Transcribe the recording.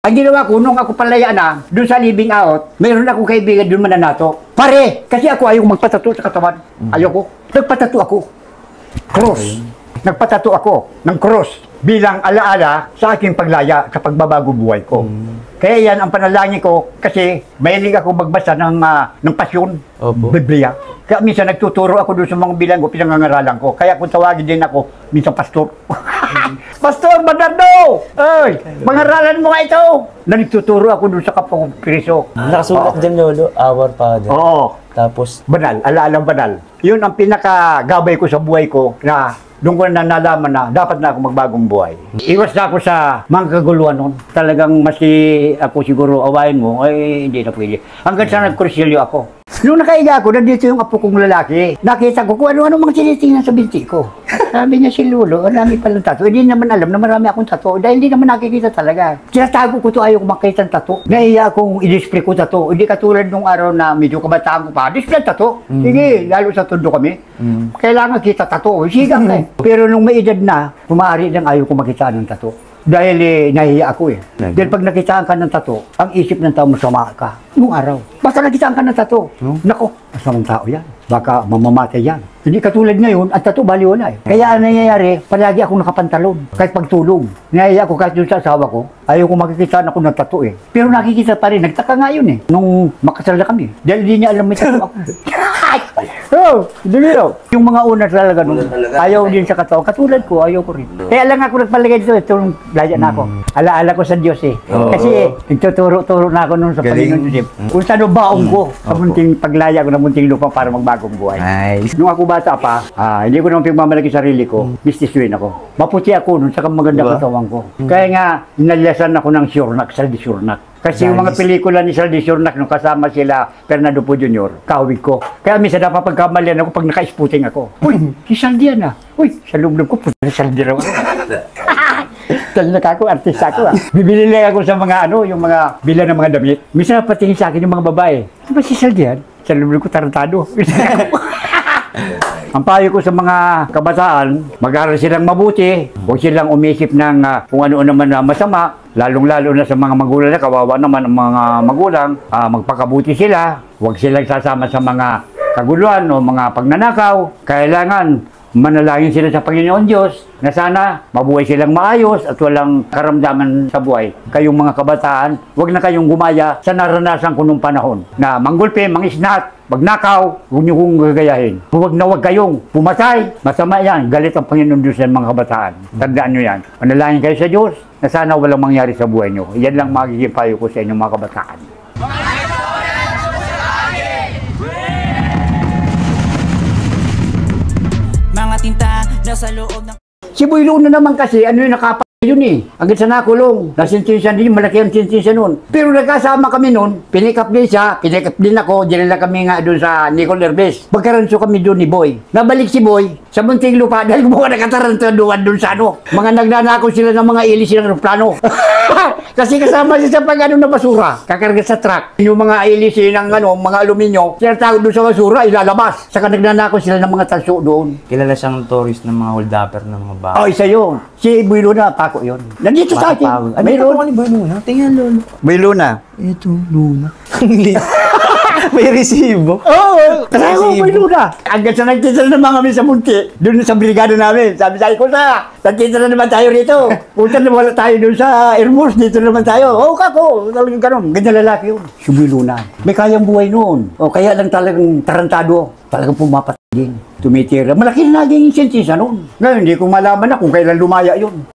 Ang ginawa ko, nung ako palaya na, doon sa living out, mayroon akong kaibigan doon mananato. Pare, kasi ako ayaw magpatato sa katawan. Ayoko. Nagpatato ako. Cross. Nagpatato ako ng cross bilang alaala sa aking paglaya sa pagbabago buhay ko. Kaya yan ang panalangin ko kasi mahilig ako magbasa ng pasyon, Biblia. Kaya minsan nagtuturo ako doon sa mga bilanggo, pinangangaralan ko. Kaya kung tawagin din ako, minsan pastor. Pastor Bernardo! Ay, mangaralan mo nga ito! Na nagtuturo ako doon sa kapong Kristo. Nakasulat dyan, Lolo, Our Father. Oo. Tapos, Banal, alaalang banal. Yun ang pinakagabay ko sa buhay ko na doon ko na nalaman na dapat na ako magbagong buhay. Iwas na ako sa mga kaguluhan noon. Talagang masi ako siguro awayin mo, ay hindi na pwede. Hanggang sa nagkursilyo ako. Nung nakaiga ako, nandito yung apo kong lalaki. Nakita ko kung ano-ano mga tinitingnan sa binti ko. Sabi niya si Lolo, ang dami palang tato. Hindi naman alam na marami akong tato dahil hindi naman nakikita talaga. Tinatago ko to, ayaw ko makita ng tato. Nahiya akong i-display ko tato. Hindi katulad nung araw na medyo kabataan ko pa. Display tato. Sige, lalo sa tundo kami. Kailangan kita tato. Sigang ka eh. Pero nung may edad na, kumari lang ayaw ko makita ng tato. Dahil nahiya ako eh. Dahil pag nakitaan ka ng tato, ang isip ng tao masama ka. Nung araw. Basta nakitaan ka ng tato. Nako, masamang tao yan. Baka mamamatay yan. Hindi katulad ngayon, ang tato bali wala eh. Kaya ang nangyayari, palagi akong nakapantalon. Kahit pagtulog. Nahiya ako kahit doon sa asawa ko. Ayaw ko makikita ako ng tato eh. Pero nakikita pa rin. Nagtaka nga yun eh. Nung makasal na kami. Dahil hindi niya alam may tato ako. Oh, hindi mo. Yung mga una talaga nun, ayaw din sa katawan. Katulad ko, ayaw ko rin. Kaya lang ako nagpalagay dito, itong laya na ako. Alaala ko sa Diyos eh. Kasi nagtuturo-turo na ako nun sa Panginoon Diyos. Kung saan baong ko sa munting paglaya ko ng munting lupa para magbagong buhay. nice. Nung ako bata pa, hindi ko naman pagmamalaki sarili ko, businessman ako. Maputi ako nun, saka maganda katawan ko. Kaya nga, inalyasan ako ng Syornak, Saldi Syornak. Kasi yung mga pelikula ni Saldi Syornak, nung kasama sila Fernando Po Jr., kawig ko. Kaya minsan napapagkamalian ako pag naka-spooting ako. Uy, si Saldi yan ah. Uy, sa loob ko, puto na Saldi raw. Talaga ako, artista ako ah. Bibili lang ako sa mga yung mga bila ng mga damit. Minsan napatingin sa akin yung mga babae. Ano ba si Saldi yan? Sa loob ko, tarantado. Ang payo ko sa mga kabataan, mag-aral silang mabuti, huwag silang umisip ng kung ano naman na masama, lalong-lalo na sa mga magulang na kawawa naman ang mga magulang, magpakabuti sila, huwag silang sasama sa mga kaguluhan o mga pagnanakaw. Kailangan manalangin sila sa Panginoon Diyos na sana mabuhay silang maayos at walang karamdaman sa buhay. Kayong mga kabataan, huwag na kayong gumaya sa naranasan ko nung panahon na manggulpi, mangisnat, magnakaw, huwag niyo kong gagayahin. Huwag na huwag kayong pumatay. Masama yan. Galit ang Panginoon Diyos sa mga kabataan. Tandaan nyo yan. Manalangin kayo sa Diyos na sana walang mangyari sa buhay nyo. Yan lang magiging payo ko sa inyong mga kabataan. Mga tinta nasa loob ng Si Boy Luna naman kasi, nakapa yun eh. Hanggang sa nakulong. Nasintinsan din, malaki ang sintinsan nun. Pero nagkasama kami nun, pinikap din siya, pinikap din ako, dinala kami nga doon sa Nicol Herbes. Magkaranso kami doon ni Boy. Nabalik si Boy sa munting lupa dahil mga nakatarantaduan doon sa Mga nagnanakaw sila ng mga ilis ng aeroplano. Kasi kasama siya sa na basura. Kakarga sa truck. Yung mga ilis ng mga aluminyo, sinatawag doon sa basura, ilalabas. Saka nagnanakaw sila ng mga tanso doon. Kilala siyang tourist ng mga holdapper ng mga bahay. Oh, isa yun. Si Boy Luna, Paco yun. Nandito sa akin. Mayroon ko ni Boy Luna. Tingnan, Lolo. Boy Luna. Ito, Luna. May resibo. Oo, kasama ko Boy Luna. Hanggang sa nagtitil naman kami sa munti, doon sa brigada namin. Sabi sa ko nagtitil na naman tayo rito. Punta na wala tayo doon sa Hermos, dito naman tayo. Oo, kako, talagang ganun. Ganyan lalaki yun. Si Boy Luna. May kayang buhay noon. O kaya lang talagang tarantado. Talagang pumapatay din. Tumitira. Malaki na naging sentensya noon. Ngayon, hindi ko malaman na kung kailan lumaya yun.